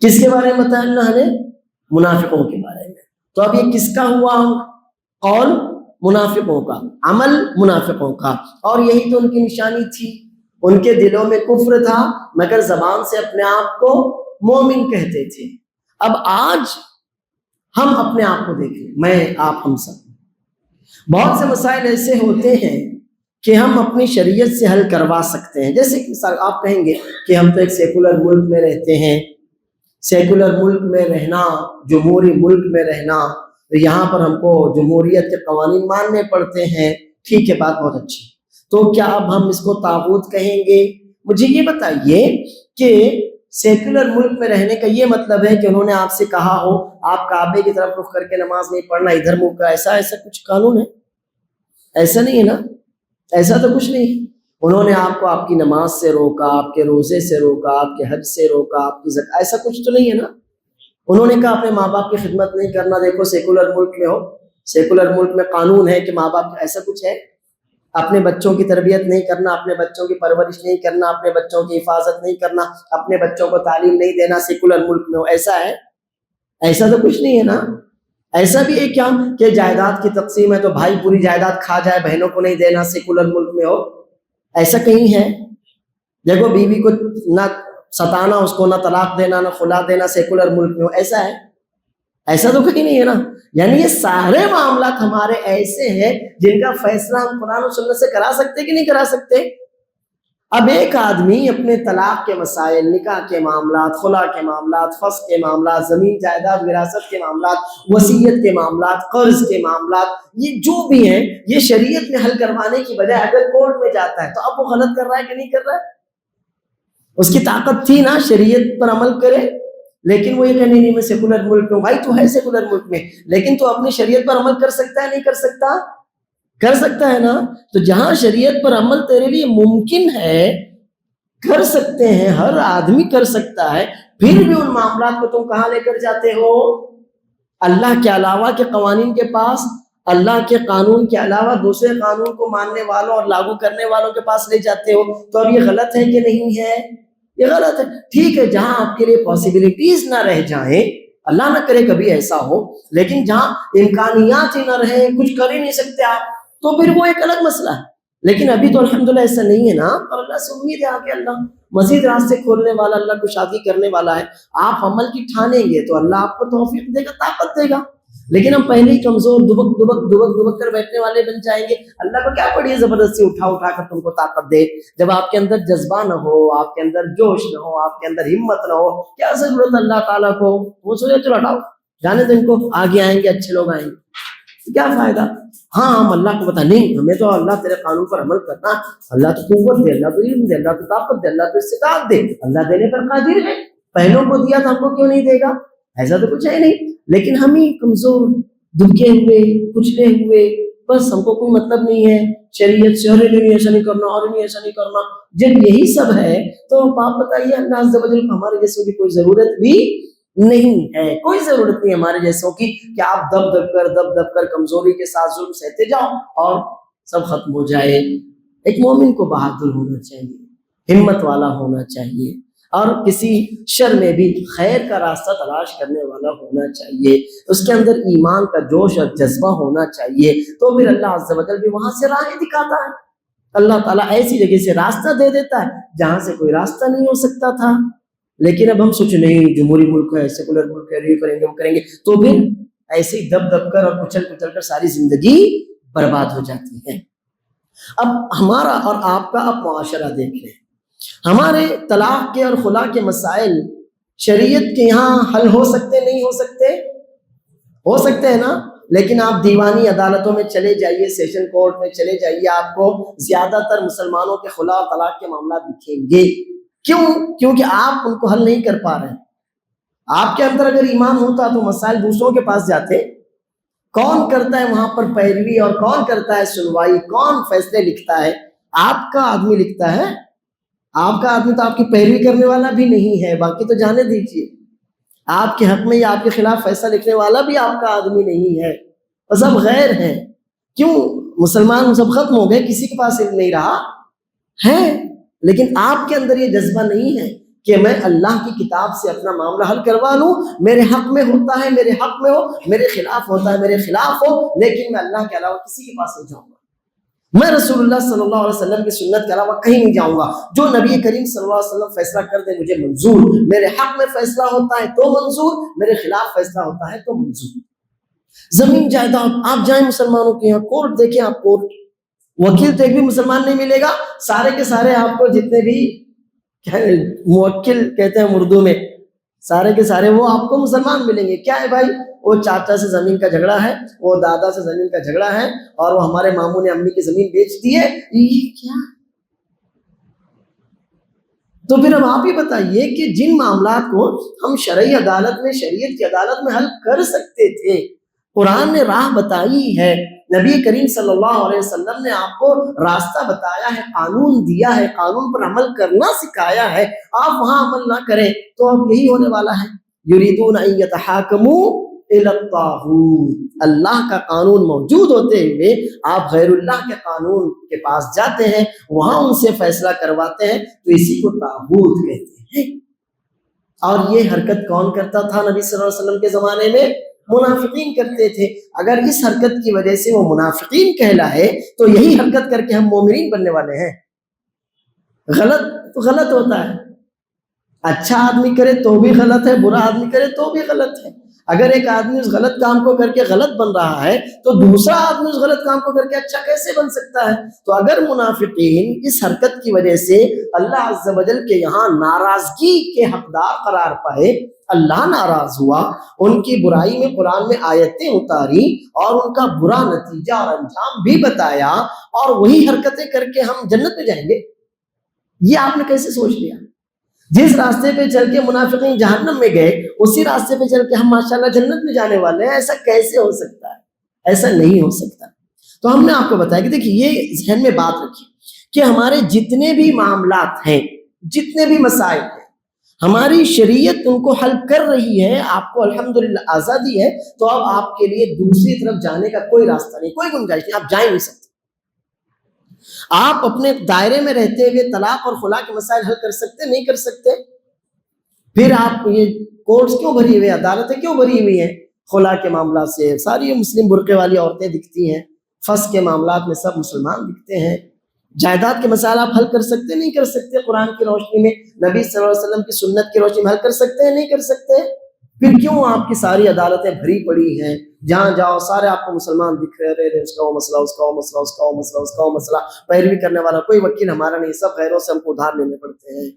کس کے بارے میں بتایا اللہ نے؟ منافقوں کے بارے میں۔ تو اب یہ کس کا ہوا قول؟ منافقوں کا، عمل منافقوں کا، اور یہی تو ان کی نشانی تھی، ان کے دلوں میں کفر تھا مگر زبان سے اپنے آپ کو مومن کہتے تھے۔ اب آج ہم اپنے آپ کو دیکھیں، میں آپ ہم سب، بہت سے مسائل ایسے ہوتے ہیں کہ ہم اپنی شریعت سے حل کروا سکتے ہیں، جیسے کہ مثال آپ کہیں گے کہ ہم تو ایک سیکولر ملک میں رہتے ہیں، سیکولر ملک میں رہنا، جمہوری ملک میں رہنا، تو یہاں پر ہم کو جمہوریت کے قوانین ماننے پڑتے ہیں، ٹھیک ہے، بات بہت اچھی، تو کیا اب ہم اس کو طاغوت کہیں گے؟ مجھے یہ بتائیے کہ سیکولر ملک میں رہنے کا یہ مطلب ہے کہ انہوں نے آپ سے کہا ہو آپ کعبے کی طرف رخ کر کے نماز نہیں پڑھنا، ادھر منہ کا، ایسا کچھ قانون ہے؟ ایسا نہیں ہے نا، ایسا تو کچھ نہیں ہے۔ انہوں نے آپ کو آپ کی نماز سے روکا، آپ کے روزے سے روکا، آپ کے حج سے روکا، آپ کی زکات، ایسا کچھ تو نہیں ہے نا۔ انہوں نے کہا اپنے ماں باپ کی خدمت نہیں کرنا، دیکھو سیکولر ملک میں ہو، سیکولر ملک میں قانون ہے کہ ماں باپ، ایسا کچھ ہے؟ اپنے بچوں کی تربیت نہیں کرنا، اپنے بچوں کی پرورش نہیں کرنا، اپنے بچوں کی حفاظت نہیں کرنا، اپنے بچوں کو تعلیم نہیں دینا سیکولر ملک میں ہو، ایسا ہے؟ ایسا تو کچھ نہیں ہے نا۔ ایسا بھی ہے کیا کہ جائیداد کی تقسیم ہے تو بھائی پوری جائیداد کھا جائے، بہنوں کو نہیں دینا سیکولر ملک میں ہو؟ ایسا کہیں ہے؟ دیکھو بیوی کو نہ ستانا، اس کو نہ طلاق دینا، نہ خلا دینا سیکولر ملک میں ہو، ایسا ہے؟ ایسا تو کہیں نہیں ہے نا۔ یعنی یہ سارے معاملات ہمارے ایسے ہیں جن کا فیصلہ ہم قرآن و سنت سے کرا سکتے کہ نہیں کرا سکتے۔ اب ایک آدمی اپنے طلاق کے مسائل، نکاح کے معاملات، خلا کے معاملات، فسخ کے معاملات، زمین جائیداد وراثت کے معاملات، وصیت کے معاملات، قرض کے معاملات، یہ جو بھی ہیں یہ شریعت میں حل کروانے کی بجائے اگر کورٹ میں جاتا ہے تو اب وہ غلط کر رہا ہے کہ نہیں کر رہا ہے؟ اس کی طاقت تھی نا شریعت پر عمل کرے، لیکن وہ یہ کہنے نہیں میں سیکولر ملک میں ہوں۔ بھائی تو ہے سیکولر ملک میں، لیکن تو اپنی شریعت پر عمل کر سکتا ہے نہیں کر سکتا؟ کر سکتا ہے نا۔ تو جہاں شریعت پر عمل تیرے لیے ممکن ہے، کر سکتے ہیں، ہر آدمی کر سکتا ہے، پھر بھی ان معاملات کو تم کہاں لے کر جاتے ہو؟ اللہ کے علاوہ کے قوانین کے پاس، اللہ کے قانون کے علاوہ دوسرے قانون کو ماننے والوں اور لاگو کرنے والوں کے پاس لے جاتے ہو۔ تو اب یہ غلط ہے کہ نہیں ہے؟ یہ غلط ہے۔ ٹھیک ہے، جہاں آپ کے لیے پاسبلٹیز نہ رہ جائیں، اللہ نہ کرے کبھی ایسا ہو، لیکن جہاں امکانیات ہی نہ رہیں، کچھ کر ہی نہیں سکتے آپ، تو پھر وہ ایک الگ مسئلہ ہے۔ لیکن ابھی تو الحمدللہ ایسا نہیں ہے نا، اور اللہ سے امید ہے آگے اللہ مزید راستے کھولنے والا، اللہ کو شادی کرنے والا ہے۔ آپ عمل کی ٹھانیں گے تو اللہ آپ کو توفیق دے گا، طاقت دے گا۔ لیکن ہم پہلے ہی کمزور دبک کر بیٹھنے والے بن جائیں گے. اللہ کو کیا پڑی زبردستی اٹھا کر تم کو طاقت دے. جب آپ کے اندر جذبہ نہ ہو, آپ کے اندر جوش نہ ہو, آپ کے اندر ہمت نہ ہو, کیا ضرورت اللہ تعالیٰ کو. وہ سوچے چلو ہٹاؤ, جانے دیں ان کو, آگے آئیں گے اچھے لوگ آئیں گے, کیا فائدہ. ہاں ہم اللہ کو بتا نہیں, ہمیں تو اللہ تیرے قانون پر عمل کرنا. اللہ تو قوت دے, اللہ تو علم دے, اللہ تو طاقت دے, اللہ تو استطاعت دے. اللہ دینے پر قادر ہے. پہلوں کو دیا تو ہم کو کیوں نہیں دے گا؟ ایسا تو کچھ ہے نہیں. لیکن ہم ہی کمزور, دبکے ہوئے, کچلے ہوئے, بس ہم کو کوئی مطلب نہیں ہے شریعت سے, اور نہیں ایسا نہیں کرنا, اور نہیں ایسا نہیں کرنا. جب یہی سب ہے تو آپ بتائیے اللہ عز و جل کو ہمارے جیسوں کی کوئی ضرورت بھی نہیں ہے. کوئی ضرورت نہیں ہمارے جیسوں کی کہ آپ دب کر کمزوری کے ساتھ ظلم سہتے جاؤ اور سب ختم ہو جائے. ایک مومن کو بہادر ہونا چاہیے, ہمت والا ہونا چاہیے, اور کسی شر میں بھی خیر کا راستہ تلاش کرنے والا ہونا چاہیے. اس کے اندر ایمان کا جوش اور جذبہ ہونا چاہیے. تو پھر اللہ عز و جل بھی وہاں سے راہیں دکھاتا ہے. اللہ تعالیٰ ایسی جگہ سے راستہ دے دیتا ہے جہاں سے کوئی راستہ نہیں ہو سکتا تھا. لیکن اب ہم سوچ نہیں, جمہوری ملک ہے, سیکولر ملک ہے, یہ کریں گے وہ کریں گے, تو پھر ایسے ہی دب کر اور کچل کر ساری زندگی برباد ہو جاتی ہے. اب ہمارا اور آپ کا اب معاشرہ دیکھ لیں. ہمارے طلاق کے اور خلا کے مسائل شریعت کے یہاں حل ہو سکتے نہیں ہو سکتے؟ ہو سکتے ہیں نا. لیکن آپ دیوانی عدالتوں میں چلے جائیے, سیشن کورٹ میں چلے جائیے, آپ کو زیادہ تر مسلمانوں کے خلا اور طلاق کے معاملات دکھیں گے. کیوں؟ کیونکہ آپ ان کو حل نہیں کر پا رہے ہیں. آپ کے اندر اگر ایمان ہوتا تو مسائل دوسروں کے پاس جاتے. کون کرتا ہے وہاں پر پیروی, اور کون کرتا ہے سنوائی, کون فیصلے لکھتا ہے؟ آپ کا آدمی لکھتا ہے. آپ کا آدمی تو آپ کی پیروی کرنے والا بھی نہیں ہے, باقی تو جانے دیجیے. آپ کے حق میں یا آپ کے خلاف فیصلہ لکھنے والا بھی آپ کا آدمی نہیں ہے, وہ سب غیر ہیں. کیوں؟ مسلمان سب ختم ہو گئے, کسی کے پاس علم نہیں رہا ہے. لیکن آپ کے اندر یہ جذبہ نہیں ہے کہ میں اللہ کی کتاب سے اپنا معاملہ حل کروا لوں. میرے حق میں ہوتا ہے میرے حق میں ہو, میرے خلاف ہوتا ہے میرے خلاف ہو, لیکن میں اللہ کے علاوہ کسی کے پاس نہیں جاؤں گا. میں رسول اللہ صلی اللہ علیہ وسلم کی سنت کے علاوہ کہیں نہیں جاؤں گا. جو نبی کریم صلی اللہ علیہ وسلم فیصلہ کر دے مجھے منظور. میرے حق میں فیصلہ ہوتا ہے تو منظور, میرے خلاف فیصلہ ہوتا ہے تو منظور. زمین جائیداد آپ جائیں مسلمانوں کے یہاں, کورٹ دیکھیں آپ, کورٹ وکیل تو ایک بھی مسلمان نہیں ملے گا. سارے کے سارے آپ کو جتنے بھی موکل کہتے ہیں اردو میں, سارے کے سارے وہ آپ کو مسلمان ملیں گے. کیا ہے بھائی, وہ چاچا سے زمین کا جھگڑا ہے, وہ دادا سے زمین کا جھگڑا ہے, اور وہ ہمارے ماموں نے امی کی زمین بیچ دی ہے. یہ کیا؟ تو پھر اب آپ ہی بتائیے کہ جن معاملات کو ہم شرعی عدالت میں, شریعت کی عدالت میں حل کر سکتے تھے, قرآن نے راہ بتائی ہے, نبی کریم صلی اللہ علیہ وسلم نے آپ کو راستہ بتایا ہے, قانون دیا ہے, قانون پر عمل کرنا سکھایا ہے, آپ وہاں عمل نہ کریں تو اب یہی ہونے والا ہے. یریدون ان یتحاکموا الی الطاغوت. اللہ کا قانون موجود ہوتے ہوئے آپ غیر اللہ کے قانون کے پاس جاتے ہیں, وہاں ان سے فیصلہ کرواتے ہیں, تو اسی کو طاغوت کہتے ہیں. اور یہ حرکت کون کرتا تھا نبی صلی اللہ علیہ وسلم کے زمانے میں؟ منافقین کرتے تھے. اگر اس حرکت کی وجہ سے وہ منافقین کہلائے تو یہی حرکت کر کے ہم مومنین بننے والے ہیں. غلط تو غلط ہوتا ہے, اچھا آدمی کرے تو بھی غلط ہے, برا آدمی کرے تو بھی غلط ہے. اگر ایک آدمی اس غلط کام کو کر کے غلط بن رہا ہے تو دوسرا آدمی اس غلط کام کو کر کے اچھا کیسے بن سکتا ہے؟ تو اگر منافقین اس حرکت کی وجہ سے اللہ عز و جل کے یہاں ناراضگی کے حقدار قرار پائے, اللہ ناراض ہوا, ان کی برائی میں قرآن میں آیتیں اتاری اور ان کا برا نتیجہ اور انجام بھی بتایا, اور وہی حرکتیں کر کے ہم جنت میں جائیں گے, یہ آپ نے کیسے سوچ لیا؟ جس راستے پہ چل کے منافقین جہنم میں گئے, اسی راستے پہ چل کے ہم ماشاءاللہ جنت میں جانے والے ہیں. ایسا کیسے ہو سکتا ہے؟ ایسا نہیں ہو سکتا. تو ہم نے آپ کو بتایا کہ دیکھیے, یہ ذہن میں بات رکھیے کہ ہمارے جتنے بھی معاملات ہیں, جتنے بھی مسائل ہیں, ہماری شریعت ان کو حل کر رہی ہے. آپ کو الحمدللہ آزادی ہے, تو اب آپ کے لیے دوسری طرف جانے کا کوئی راستہ نہیں, کوئی گنجائش نہیں, آپ جا ہی نہیں سکتے. آپ اپنے دائرے میں رہتے ہوئے طلاق اور خلا کے مسائل حل کر سکتے نہیں کر سکتے؟ پھر آپ یہ کورٹس کیوں بھری ہوئی ہیں, عدالتیں کیوں بھری ہوئی ہیں خلا کے معاملات سے؟ ساری مسلم برقعے والی عورتیں دکھتی ہیں, فس کے معاملات میں سب مسلمان دکھتے ہیں. جائیداد کے مسائل آپ حل کر سکتے نہیں کر سکتے؟ قرآن کی روشنی میں, نبی صلی اللہ علیہ وسلم کی سنت کی روشنی میں حل کر سکتے ہیں نہیں کر سکتے؟ پھر کیوں آپ کی ساری عدالتیں بھری پڑی ہیں، جہاں جاؤ سارے آپ کو مسلمان دکھ رہے ہیں، اس کا وہ مسئلہ، اس کا وہ مسئلہ، اس کا وہ مسئلہ، اس کا وہ مسئلہ، پیروی کرنے والا کوئی وکیل ہمارا نہیں، سب غیروں سے ہم کو ادھار لینے پڑتے ہیں۔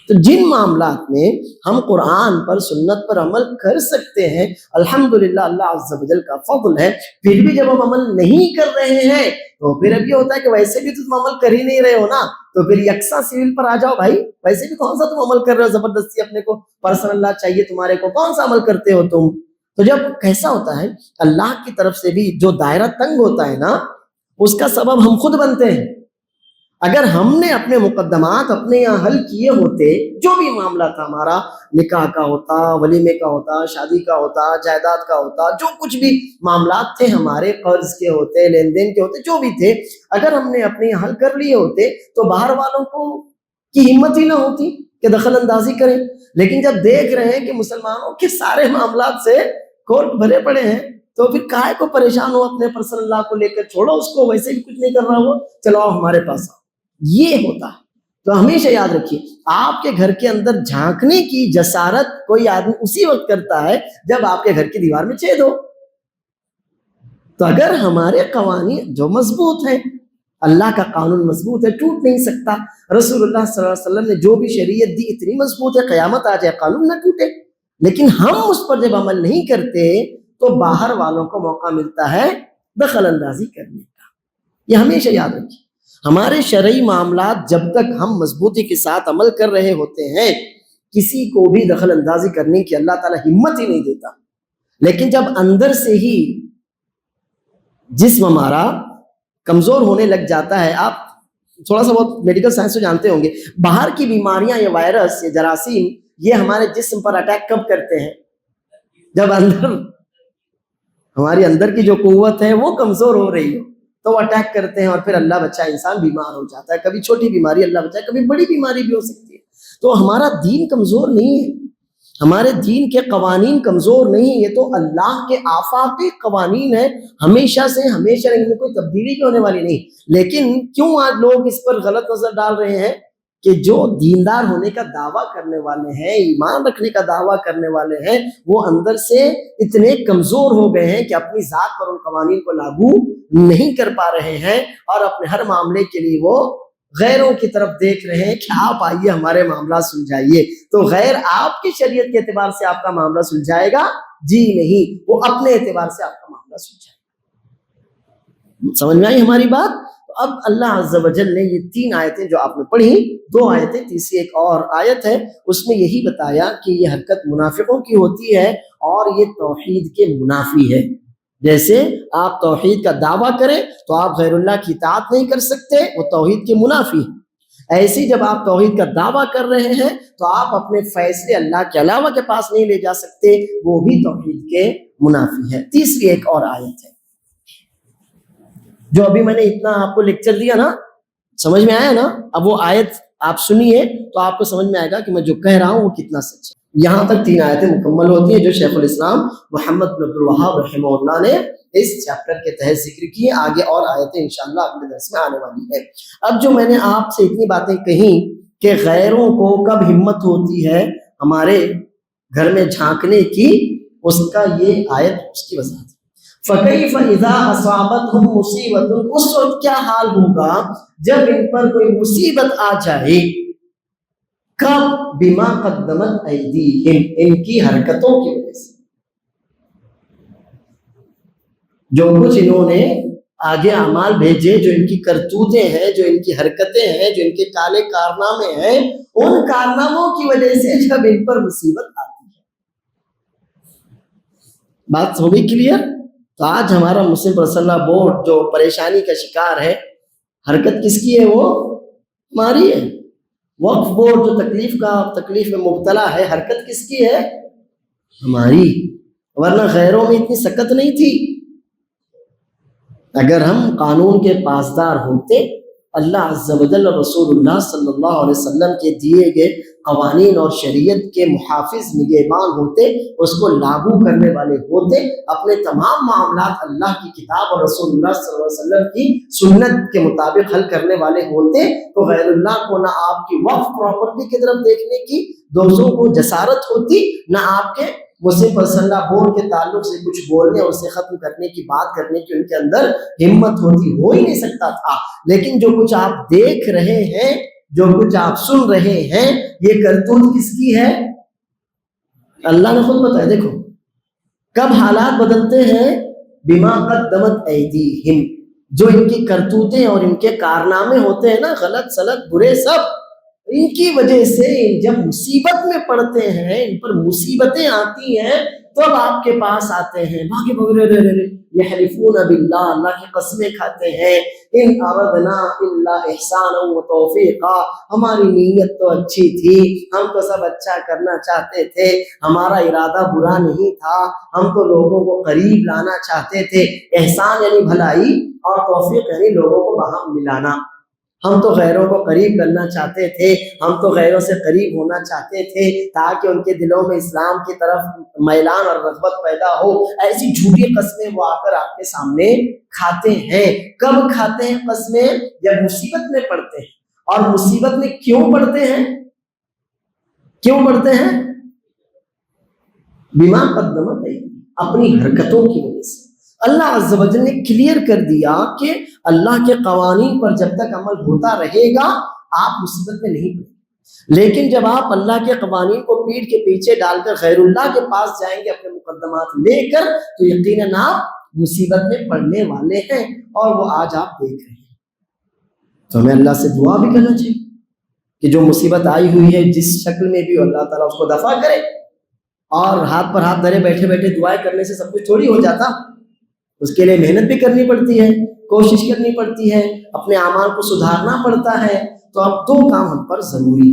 تو جن معاملات میں ہم قرآن پر سنت پر عمل کر سکتے ہیں، الحمدللہ اللہ عز و جل کا فضل ہے، پھر بھی جب ہم عمل نہیں کر رہے ہیں تو پھر اب یہ ہوتا ہے کہ ویسے بھی تم عمل کر ہی نہیں رہے ہو نا، تو پھر یکساں سیول پر آ جاؤ بھائی، ویسے بھی کون سا تم عمل کر رہے ہو، زبردستی اپنے کو پرسنل اللہ چاہیے تمہارے کو، کون سا عمل کرتے ہو تم؟ تو جب کیسا ہوتا ہے اللہ کی طرف سے بھی جو دائرہ تنگ ہوتا ہے نا، اس کا سبب ہم خود بنتے ہیں۔ اگر ہم نے اپنے مقدمات اپنے یہاں حل کیے ہوتے، جو بھی معاملہ تھا ہمارا، نکاح کا ہوتا، ولیمے کا ہوتا، شادی کا ہوتا، جائیداد کا ہوتا، جو کچھ بھی معاملات تھے ہمارے، قرض کے ہوتے، لین دین کے ہوتے، جو بھی تھے، اگر ہم نے اپنے یہاں حل کر لیے ہوتے تو باہر والوں کو کی ہمت ہی نہ ہوتی کہ دخل اندازی کریں۔ لیکن جب دیکھ رہے ہیں کہ مسلمانوں کے سارے معاملات سے کورٹ بھرے پڑے ہیں، تو پھر کائے کو پریشان ہو اپنے پرسنل اللہ کو لے کر، چھوڑو اس کو، ویسے بھی کچھ نہیں کر رہا وہ، چلو آؤ ہمارے پاس آؤ۔ یہ ہوتا ہے۔ تو ہمیشہ یاد رکھیے، آپ کے گھر کے اندر جھانکنے کی جسارت کوئی آدمی اسی وقت کرتا ہے جب آپ کے گھر کی دیوار میں چھید ہو۔ تو اگر ہمارے قوانین جو مضبوط ہیں، اللہ کا قانون مضبوط ہے، ٹوٹ نہیں سکتا، رسول اللہ صلی اللہ علیہ وسلم نے جو بھی شریعت دی اتنی مضبوط ہے، قیامت آ جائے قانون نہ ٹوٹے، لیکن ہم اس پر جب عمل نہیں کرتے تو باہر والوں کو موقع ملتا ہے دخل اندازی کرنے کا۔ یہ ہمیشہ یاد رکھیے، ہمارے شرعی معاملات جب تک ہم مضبوطی کے ساتھ عمل کر رہے ہوتے ہیں، کسی کو بھی دخل اندازی کرنے کی اللہ تعالیٰ ہمت ہی نہیں دیتا۔ لیکن جب اندر سے ہی جسم ہمارا کمزور ہونے لگ جاتا ہے، آپ تھوڑا سا بہت میڈیکل سائنس سے جانتے ہوں گے، باہر کی بیماریاں یا وائرس یا جراثیم یہ ہمارے جسم پر اٹیک کب کرتے ہیں؟ جب اندر ہماری اندر کی جو قوت ہے وہ کمزور ہو رہی ہو تو وہ اٹیک کرتے ہیں، اور پھر اللہ بچائے انسان بیمار ہو جاتا ہے۔ کبھی چھوٹی بیماری اللہ بچائے، کبھی بڑی بیماری بھی ہو سکتی ہے۔ تو ہمارا دین کمزور نہیں ہے، ہمارے دین کے قوانین کمزور نہیں، یہ تو اللہ کے آفاقی قوانین ہیں، ہمیشہ سے ہمیشہ ان میں کوئی تبدیلی بھی ہونے والی نہیں۔ لیکن کیوں آج لوگ اس پر غلط نظر ڈال رہے ہیں کہ جو دیندار ہونے کا دعویٰ کرنے والے ہیں، ایمان رکھنے کا دعویٰ کرنے والے ہیں، وہ اندر سے اتنے کمزور ہو گئے ہیں کہ اپنی ذات پر ان قوانین کو لاگو نہیں کر پا رہے ہیں، اور اپنے ہر معاملے کے لیے وہ غیروں کی طرف دیکھ رہے ہیں کہ آپ آئیے ہمارے معاملہ سلجھائیے۔ تو غیر آپ کی شریعت کے اعتبار سے آپ کا معاملہ سلجھائے گا؟ جی نہیں، وہ اپنے اعتبار سے آپ کا معاملہ سلجھائے گا۔ سمجھ میں آئی ہماری بات؟ تو اب اللہ عز و جل نے یہ 3 آیتیں جو آپ نے پڑھی، 2 آیتیں، تیسری ایک اور آیت ہے، اس میں یہی بتایا کہ یہ حرکت منافقوں کی ہوتی ہے اور یہ توحید کے منافی ہے۔ جیسے آپ توحید کا دعویٰ کریں تو آپ غیر اللہ کی اطاعت نہیں کر سکتے، وہ توحید کے منافی ہے۔ ایسی جب آپ توحید کا دعویٰ کر رہے ہیں تو آپ اپنے فیصلے اللہ کے علاوہ کے پاس نہیں لے جا سکتے، وہ بھی توحید کے منافی ہے۔ تیسری ایک اور آیت ہے جو ابھی میں نے اتنا آپ کو لیکچر دیا نا، سمجھ میں آیا نا؟ اب وہ آیت آپ سنیے تو آپ کو سمجھ میں آئے گا کہ میں جو کہہ رہا ہوں وہ کتنا سچ ہے۔ یہاں تک 3 آیتیں مکمل ہوتی ہیں جو شیخ الاسلام محمد بن عبد الوہاب رحمہ اللہ نے اس چیپٹر کے تحت ذکر کی۔ آگے اور آیتیں انشاءاللہ اگلے درس میں آنے والی ہے۔ اب جو میں نے آپ سے اتنی باتیں کہیں کہ غیروں کو کب ہمت ہوتی ہے ہمارے گھر میں جھانکنے کی، اس کا یہ آیت اس کی وضاحت ہے۔ فَكَيْفَ إِذَا أَصَابَتْهُمْ مُصِيبَةٌ، اس وقت کیا حال ہوگا جب ان پر کوئی مصیبت آ جائے، کب؟ بِمَا قَدَّمَتْ أَيْدِيهِمْ، ان کی حرکتوں کی وجہ سے، جو کچھ انہوں نے آگے اعمال بھیجے، جو ان کی کرتوتیں ہیں، جو ان کی حرکتیں ہیں، جو ان کے کالے کارنامے ہیں، ان کارناموں کی وجہ سے جب ان پر مصیبت آتی ہے۔ بات ہو گئی کلیئر؟ تو آج ہمارا مسلم پرسنل بورڈ جو پریشانی کا شکار ہے، حرکت کس کی ہے؟ وہ ہماری ہے۔ وقف بورڈ جو تکلیف میں مبتلا ہے، حرکت کس کی ہے؟ ہماری، ورنہ غیروں میں اتنی سکت نہیں تھی۔ اگر ہم قانون کے پاسدار ہوتے اللہ عز و جل اور رسول اللہ صلی اللہ علیہ وسلم کے دیے گئے قوانین اور شریعت کے محافظ نگہبان ہوتے، اس کو لاگو کرنے والے ہوتے، اپنے تمام معاملات اللہ کی کتاب اور رسول اللہ صلی اللہ علیہ وسلم کی سنت کے مطابق حل کرنے والے ہوتے، تو غیر اللہ کو نہ آپ کی وقف پراپرٹی کی طرف دیکھنے کی دوستوں کو جسارت ہوتی، نہ آپ کے مسلم پرسنل بورڈ کے تعلق سے کچھ بولنے اور اسے ختم کرنے کی بات کرنے کی ان کے اندر ہمت ہوتی، ہو ہی نہیں سکتا تھا۔ لیکن جو کچھ آپ دیکھ رہے ہیں، جو کچھ آپ سن رہے ہیں، یہ کرتوت کس کی ہے؟ اللہ نے خود بتایا۔ دیکھو کب حالات بدلتے ہیں، بما قدمت ایدیہم، جو ان کی کرتوتیں اور ان کے کارنامے ہوتے ہیں نا، غلط سلط برے سب، ان کی وجہ سے جب مصیبت میں پڑتے ہیں، ان پر مصیبتیں آتی ہیں، تو اب آپ کے پاس آتے ہیں، باقی یحلفون باللہ، اللہ کی قسمیں کھاتے ہیں، ان اردنا الا احسانا و توفیقا، ہماری نیت تو اچھی تھی، ہم تو سب اچھا کرنا چاہتے تھے، ہمارا ارادہ برا نہیں تھا، ہم تو لوگوں کو قریب لانا چاہتے تھے۔ احسان یعنی بھلائی، اور توفیق یعنی لوگوں کو باہم ملانا۔ ہم تو غیروں کو قریب کرنا چاہتے تھے، ہم تو غیروں سے قریب ہونا چاہتے تھے تاکہ ان کے دلوں میں اسلام کی طرف میلان اور رغبت پیدا ہو۔ ایسی جھوٹی قسمیں وہ آ کر آپ کے سامنے کھاتے ہیں۔ کب کھاتے ہیں قسمیں؟ جب مصیبت میں پڑتے ہیں۔ اور مصیبت میں کیوں پڑتے ہیں؟ کیوں پڑتے ہیں؟ بما قدمت ایدیہم، اپنی حرکتوں کی وجہ سے۔ اللہ عز و جل نے کلیئر کر دیا کہ اللہ کے قوانین پر جب تک عمل ہوتا رہے گا آپ مصیبت میں نہیں پڑیں، لیکن جب آپ اللہ کے قوانین کو پیٹھ کے پیچھے ڈال کر غیر اللہ کے پاس جائیں گے اپنے مقدمات لے کر، تو یقیناً آپ مصیبت میں پڑنے والے ہیں، اور وہ آج آپ دیکھ رہے ہیں۔ تو ہمیں اللہ سے دعا بھی کرنا چاہیے کہ جو مصیبت آئی ہوئی ہے جس شکل میں بھی، اللہ تعالیٰ اس کو دفع کرے۔ اور ہاتھ پر ہاتھ دھرے بیٹھے بیٹھے دعائیں کرنے سے سب کچھ تھوڑی ہو جاتا، اس کے لیے محنت بھی کرنی پڑتی ہے، کوشش کرنی پڑتی ہے، اپنے اعمال کو سدھارنا پڑتا ہے۔ تو اب دو کام ہم پر ضروری،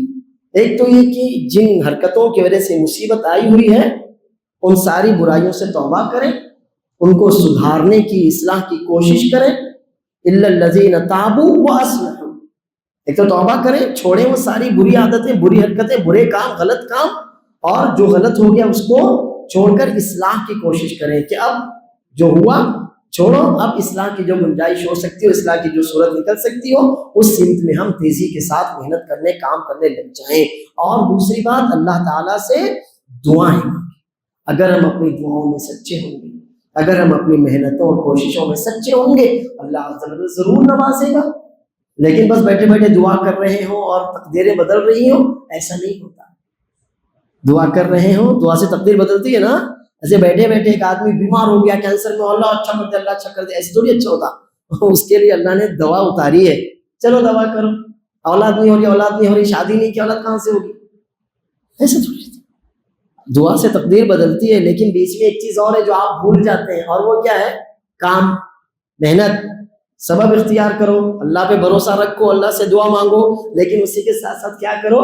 ایک تو یہ کہ جن حرکتوں کی وجہ سے مصیبت آئی ہوئی ہے ان ساری برائیوں سے توبہ کریں، ان کو سدھارنے کی، اصلاح کی کوشش کریں۔ الا الذین تابوا واصلحوا، ایک تو توبہ کریں، چھوڑیں وہ ساری بری عادتیں، بری حرکتیں، برے کام، غلط کام، اور جو غلط ہو گیا اس کو چھوڑ کر اصلاح کی کوشش کریں کہ اب جو ہوا چھوڑو، اب اصلاح کی جو گنجائش ہو سکتی ہو، اصلاح کی جو صورت نکل سکتی ہو، اس سمت میں ہم تیزی کے ساتھ محنت کرنے، کام کرنے لگ جائیں۔ اور دوسری بات، اللہ تعالیٰ سے دعائیں، اگر ہم اپنی دعاؤں میں سچے ہوں گے، اگر ہم اپنی محنتوں اور کوششوں میں سچے ہوں گے، اللہ عز و جل ضرور نوازے گا۔ لیکن بس بیٹھے بیٹھے دعا کر رہے ہوں اور تقدیریں بدل رہی ہوں، ایسا نہیں ہوتا۔ دعا کر رہے ہوں، دعا سے تقدیر بدلتی ہے نا، ایسے بیٹھے بیٹھے ایک آدمی بیمار ہو گیا کینسر میں، اللہ اچھا کر دے، اللہ اچھا کر دے، ایسے تھوڑی اچھا ہوتا۔ اس کے لیے اللہ نے دوا اتاری ہے، چلو دوا کرو، اولاد نہیں ہو رہی، اولاد نہیں ہو رہی، شادی نہیں کی، اولاد کہاں سے ہوگی؟ ایسے تھوڑی ہوتی۔ دعا سے تقدیر بدلتی ہے، لیکن بیچ میں ایک چیز اور ہے جو آپ بھول جاتے ہیں، اور وہ کیا ہے؟ کام، محنت، سبب اختیار کرو، اللہ پہ بھروسہ رکھو، اللہ سے دعا مانگو، لیکن اسی کے ساتھ ساتھ کیا کرو؟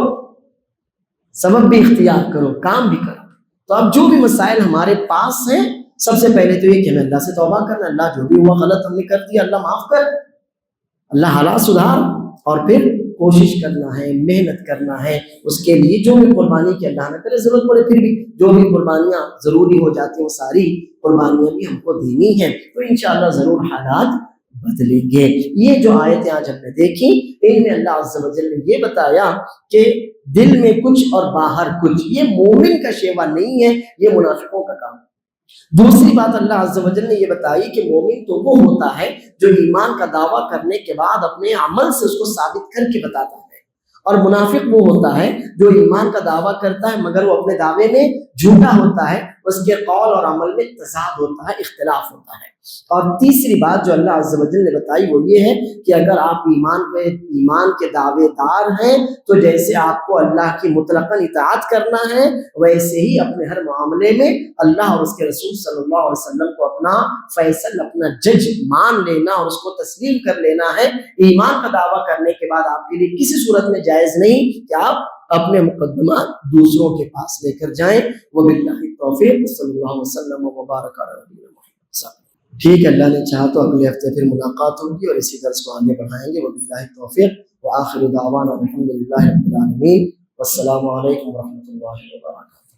سبب بھی اختیار کرو، کام بھی کرو۔ تو اب جو بھی مسائل ہمارے پاس ہیں، سب سے پہلے تو یہ کہ ہمیں اللہ سے توبہ کرنا، اللہ جو بھی ہوا غلط ہم نے کر دیا، اللہ معاف کر، اللہ حالات سدھار، اور پھر کوشش کرنا ہے، محنت کرنا ہے، اس کے لیے جو بھی قربانی کی اللہ نہ کرے ضرورت پڑے، پھر بھی جو بھی قربانیاں ضروری ہو جاتی ہیں وہ ساری قربانیاں بھی ہم کو دینی ہیں، تو انشاءاللہ ضرور حالات بدلیں گے۔ یہ جو آیتیں آج ہم نے دیکھی، ان میں اللہ عز و جل نے یہ بتایا کہ دل میں کچھ اور باہر کچھ، یہ مومن کا شیوا نہیں ہے، یہ منافقوں کا کام ہے۔ دوسری بات اللہ عز و جل نے یہ بتائی کہ مومن تو وہ ہوتا ہے جو ایمان کا دعویٰ کرنے کے بعد اپنے عمل سے اس کو ثابت کر کے بتاتا ہے، اور منافق وہ ہوتا ہے جو ایمان کا دعویٰ کرتا ہے مگر وہ اپنے دعوے میں جھوٹا ہوتا ہے، اس کے قول اور عمل میں تضاد ہوتا ہے، اختلاف ہوتا ہے۔ اور تیسری بات جو اللہ عز و جل نے بتائی وہ یہ ہے کہ اگر آپ ایمان کے دعوے دار ہیں تو جیسے آپ کو اللہ کی مطلقاً اطاعت کرنا ہے، ویسے ہی اپنے ہر معاملے میں اللہ اور اس کے رسول صلی اللہ علیہ وسلم کو اپنا فیصل، اپنا جج مان لینا اور اس کو تسلیم کر لینا ہے۔ ایمان کا دعویٰ کرنے کے بعد آپ کے لیے کسی صورت میں جائز نہیں کہ آپ اپنے مقدمات دوسروں کے پاس لے کر جائیں۔ وباللہ التوفیق، صلی اللہ وسلم و بارک علی نبینا محمد۔ ٹھیک ہے، اللہ نے چاہا تو اگلے ہفتے پھر ملاقات ہوگی اور اسی درس کو آگے بڑھائیں گے. وباللہ التوفیق وآخر دعوانا الحمد للہ رب العالمین. والسلام علیکم ورحمۃ اللہ وبرکاتہ.